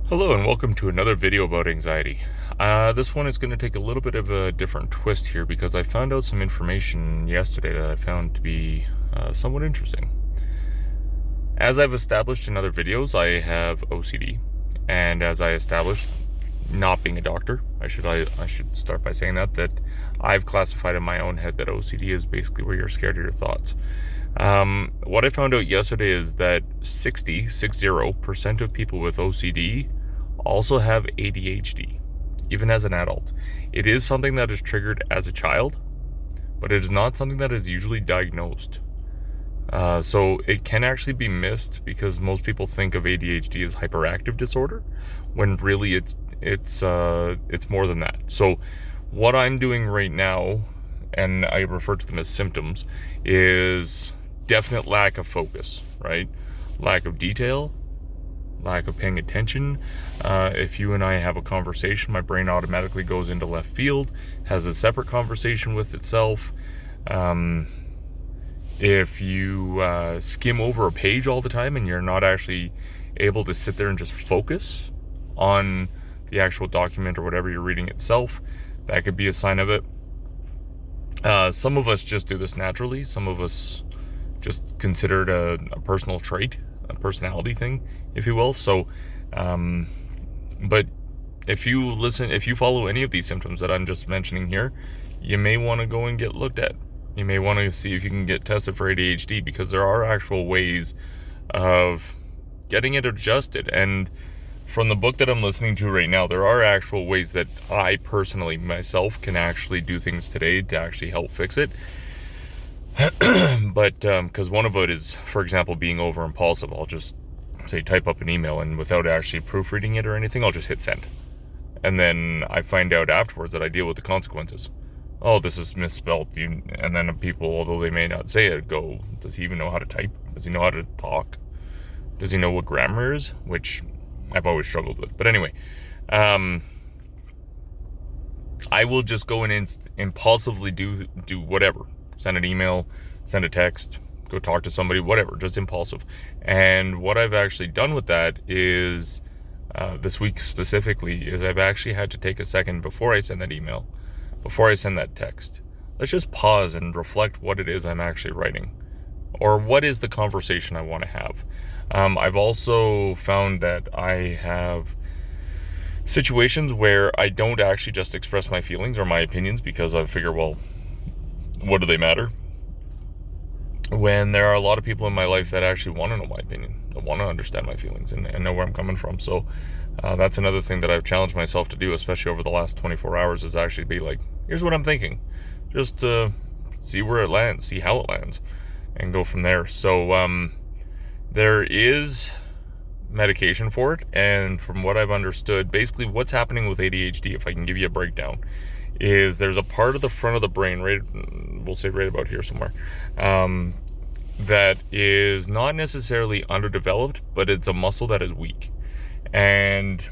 Hello and welcome to another video about anxiety. This one is going to take a little bit of a different twist here because I found out some information yesterday that I found to be somewhat interesting. As I've established in other videos, I have OCD, and as I established, not being a doctor, I should start by saying that I've classified in my own head that OCD is basically where you're scared of your thoughts. What I found out yesterday is that 60% of people with OCD also have ADHD, even as an adult. It is something that is triggered as a child, but it is not something that is usually diagnosed. So it can actually be missed because most people think of ADHD as hyperactive disorder, when really it's more than that. So what I'm doing right now, and I refer to them as symptoms, is definite lack of focus, right? Lack of detail, lack of paying attention. If you and I have a conversation, my brain automatically goes into left field, has a separate conversation with itself. If you skim over a page all the time and you're not actually able to sit there and just focus on the actual document or whatever you're reading itself, that could be a sign of it. Some of us just do this naturally. Some of us just consider it a personal trait, a personality thing, if you will. So, but if you follow any of these symptoms that I'm just mentioning here, you may want to go and get looked at. You may want to see if you can get tested for ADHD, because there are actual ways of getting it adjusted. And from the book that I'm listening to right now, there are actual ways that I personally, myself, can actually do things today to actually help fix it. But because one of it is, for example, being over impulsive. I'll just say type up an email, and without actually proofreading it or anything, I'll just hit send. And then I find out afterwards that I deal with the consequences. Oh, this is misspelled. And then people, although they may not say it, go, does he even know how to type? Does he know how to talk? Does he know what grammar is? Which I've always struggled with. But anyway, I will just go and impulsively do whatever. Send an email, send a text, go talk to somebody, whatever, just impulsive. And what I've actually done with that is, this week specifically, is I've actually had to take a second before I send that email, before I send that text. Let's just pause and reflect what it is I'm actually writing, or what is the conversation I want to have. I've also found that I have situations where I don't actually just express my feelings or my opinions, because I figure, well, what do they matter? When there are a lot of people in my life that actually want to know my opinion, that want to understand my feelings and know where I'm coming from. So that's another thing that I've challenged myself to do, especially over the last 24 hours, is actually be like, here's what I'm thinking. Just see where it lands, see how it lands, and go from there. So there is medication for it, and from what I've understood, basically what's happening with ADHD, if I can give you a breakdown, is there's a part of the front of the brain, right, we'll say right about here somewhere, that is not necessarily underdeveloped, but it's a muscle that is weak. And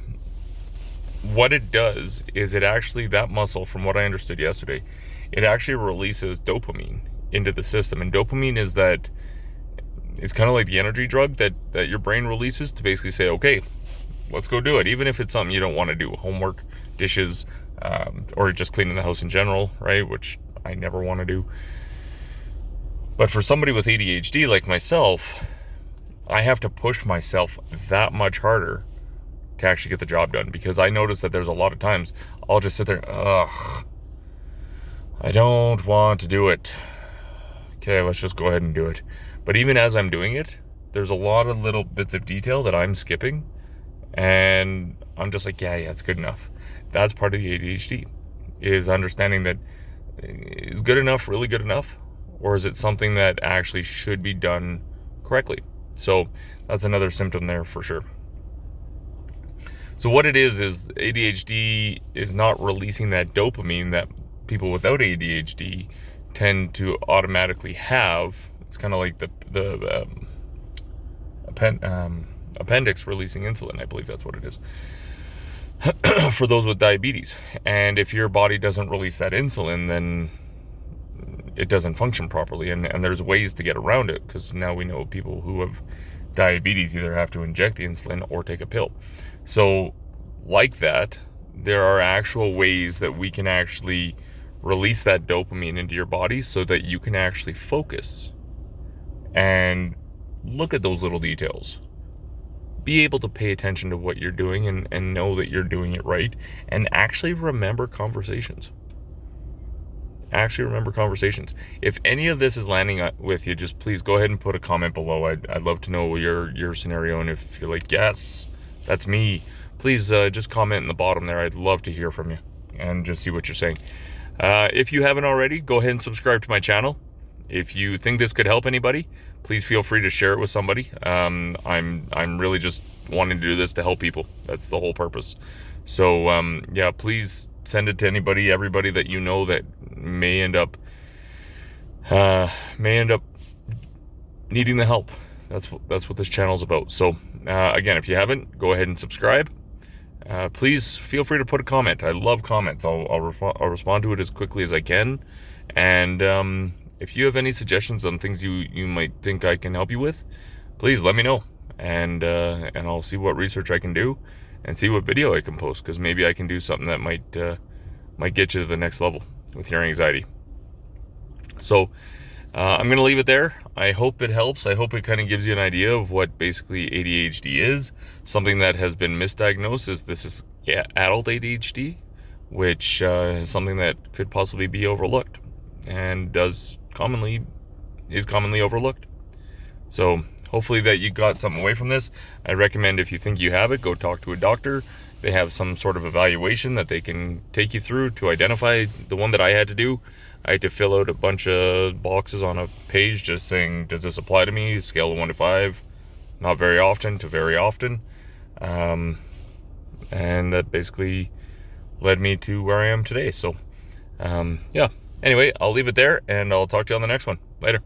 what it does is it actually, that muscle, from what I understood yesterday, it actually releases dopamine into the system. And dopamine is that, it's kind of like the energy drug that your brain releases to basically say, okay, let's go do it. Even if it's something you don't want to do, homework, dishes, or just cleaning the house in general, right? Which I never want to do. But for somebody with ADHD like myself, I have to push myself that much harder to actually get the job done, because I notice that there's a lot of times I'll just sit there, I don't want to do it. Okay, let's just go ahead and do it. But even as I'm doing it, there's a lot of little bits of detail that I'm skipping, and I'm just like, yeah, it's good enough. That's part of the ADHD, is understanding that, is good enough really good enough, or is it something that actually should be done correctly? So that's another symptom there for sure. So what it is ADHD is not releasing that dopamine that people without ADHD tend to automatically have. It's kind of like the appendix releasing insulin. I believe that's what it is. For those with diabetes. And if your body doesn't release that insulin, then it doesn't function properly. And there's ways to get around it, because now we know people who have diabetes either have to inject the insulin or take a pill. So like that, there are actual ways that we can actually release that dopamine into your body so that you can actually focus and look at those little details. Be able to pay attention to what you're doing and know that you're doing it right, and actually remember conversations. If any of this is landing with you, just please go ahead and put a comment below. I'd love to know your scenario, and if you're like, yes, that's me, please just comment in the bottom there. I'd love to hear from you and just see what you're saying. If you haven't already, go ahead and subscribe to my channel. If you think this could help anybody, please feel free to share it with somebody. I'm really just wanting to do this to help people. That's the whole purpose. So yeah, please send it to everybody that you know that may end up needing the help. That's what this channel is about. So again, if you haven't, go ahead and subscribe. Please feel free to put a comment. I love comments. I'll respond to it as quickly as I can. And if you have any suggestions on things you might think I can help you with, please let me know, and I'll see what research I can do and see what video I can post, because maybe I can do something that might get you to the next level with your anxiety. So I'm gonna leave it there. I hope it helps. I hope it kind of gives you an idea of what basically ADHD is. Something that has been misdiagnosed is adult ADHD, which is something that could possibly be overlooked and is commonly overlooked. So hopefully that you got something away from this. I recommend, if you think you have it, go talk to a doctor. They have some sort of evaluation that they can take you through to identify. The one that I had to do, I had to fill out a bunch of boxes on a page just saying, does this apply to me? Scale of 1 to 5, not very often to very often. And that basically led me to where I am today. So yeah, anyway, I'll leave it there, and I'll talk to you on the next one. Later.